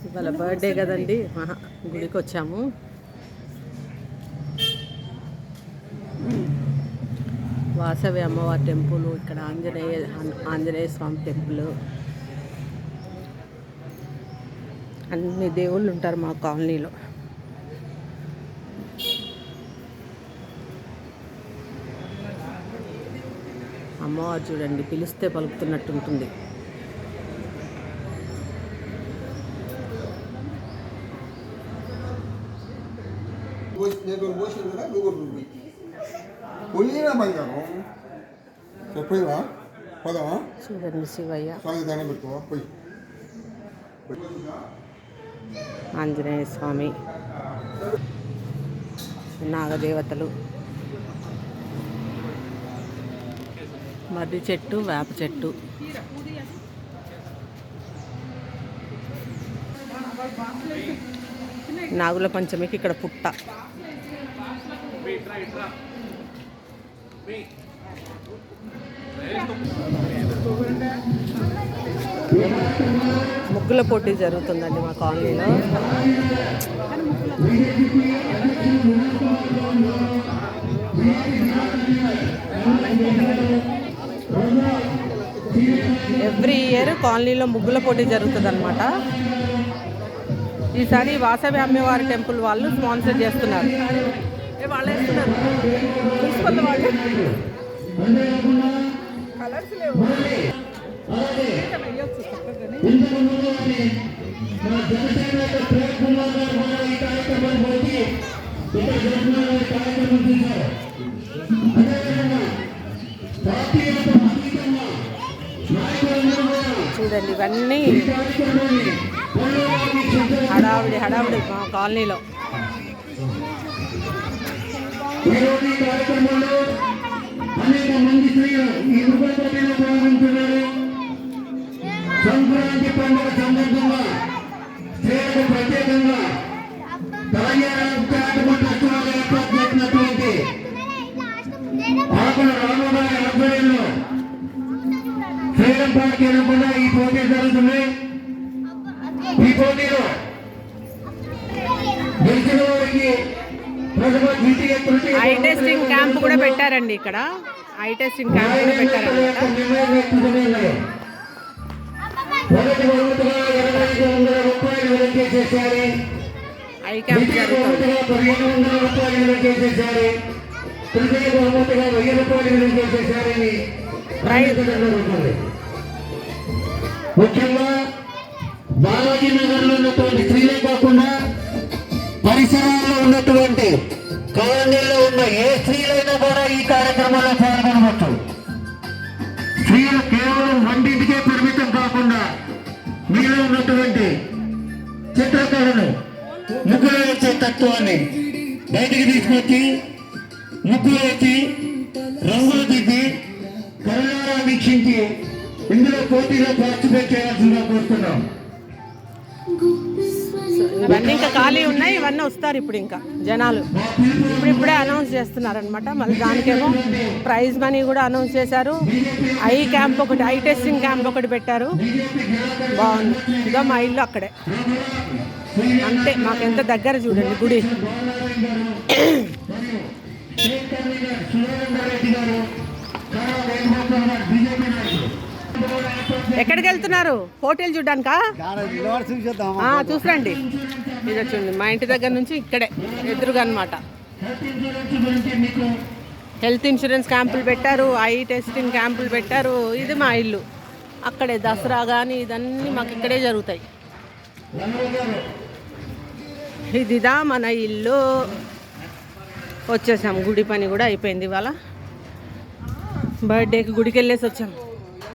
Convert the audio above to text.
ఇవాళ బర్త్డే కదండి, గుడికి వచ్చాము. వాసవి అమ్మవారి టెంపుల్, ఇక్కడ ఆంజనేయ స్వామి టెంపుల్, అన్ని దేవుళ్ళు ఉంటారు మా కాలనీలో. అమ్మవారు చూడండి, పిలిస్తే పలుకుతున్నట్టు ఉంటుంది. చూడండి శివయ్య, ఆంజనేయ స్వామి, నాగదేవతలు, మర్రి చెట్టు, వేప చెట్టు. నాగుల పంచమికి ఇక్కడ పుట్ట. ముగ్గుల పోటీ జరుగుతుందండి మా కాలనీలో. ఎవ్రీ ఇయర్ కాలనీలో ముగ్గుల పోటీ జరుగుతుంది అనమాట. ఈసారి వాసవి అమ్మవారి టెంపుల్ వాళ్ళు స్పాన్సర్ చేస్తున్నారు. వాళ్ళు వేస్తున్నారు వాళ్ళు కలర్స్ లేవు. చూడండి, ఇవన్నీ హడావిడి మా కాలనీలో. సంక్రాంతి పండుగ సందర్భంగా స్త్రీలకు ప్రత్యేకంగా ఏర్పాటు చేసినటువంటి ఆకుల రామగారి ఆధ్వర్యంలో ఫ్రీడమ్ పార్క్ ఎదుర్కొన్న ఈ పోటీ జరుగుతుంది. ఈ పోటీలో గెలిచిన వారికి ఐ టెస్టింగ్ క్యాంప్ కూడా పెట్టారండి. ఇక్కడ ఐ టెస్టింగ్ క్యాంప్ కూడా పెట్టారండి. ఐ క్యాంప్ జరుగుతుంది. ముఖ్యంగా బాలాజీ నగర్ లో ఉన్నటువంటి స్త్రీలే కాకుండా పరిసరాల్లో ఉన్నటువంటి కాలనీలో ఉన్న ఏ స్త్రీలైనా కూడా ఈ కార్యక్రమంలో పాల్గొనవచ్చు. స్త్రీలు కేవలం వంటింటికే పరిమితం కాకుండా మీలో ఉన్నటువంటి చిత్రకళను, ముగ్గులు వేసే తత్వాన్ని బయటికి తీసుకొచ్చి ముగ్గులు వేసి రంగులు దిద్ది కళ్ళారా వీక్షించి ఇందులో పోటీలో పార్టిసిపేట్ చేయాల్సిందిగా కోరుతున్నాం. ఇవన్నీ ఇంకా ఖాళీ ఉన్నాయి, ఇవన్నీ వస్తారు ఇప్పుడు. ఇంకా జనాలు ఇప్పుడిప్పుడే అనౌన్స్ చేస్తున్నారనమాట. మళ్ళీ దానికేమో ప్రైజ్ మనీ కూడా అనౌన్స్ చేశారు. ఐ క్యాంప్ ఒకటి, ఐ టెస్టింగ్ క్యాంప్ ఒకటి పెట్టారు. బాగుంది. ఇదో మా ఇల్లు అక్కడే, అంతే. మాకు ఎంత దగ్గర చూడండి గుడి. ఎక్కడికి వెళ్తున్నారు? పోటీలు చూడ్డానికా? చూసండి. ఇది చూడండి, మా ఇంటి దగ్గర నుంచి ఇక్కడే ఎదురుగా అనమాట. హెల్త్ ఇన్సూరెన్స్ క్యాంపులు పెట్టారు, ఐ టెస్టింగ్ క్యాంపులు పెట్టారు. ఇది మా ఇల్లు అక్కడే. దసరా కానీ ఇదన్నీ మాకు ఇక్కడే జరుగుతాయి. ఇదిదా మన ఇల్లు. వచ్చేసాం, గుడి పని కూడా అయిపోయింది. ఇవాళ బర్త్డేకి గుడికి వెళ్ళేసి వచ్చాం.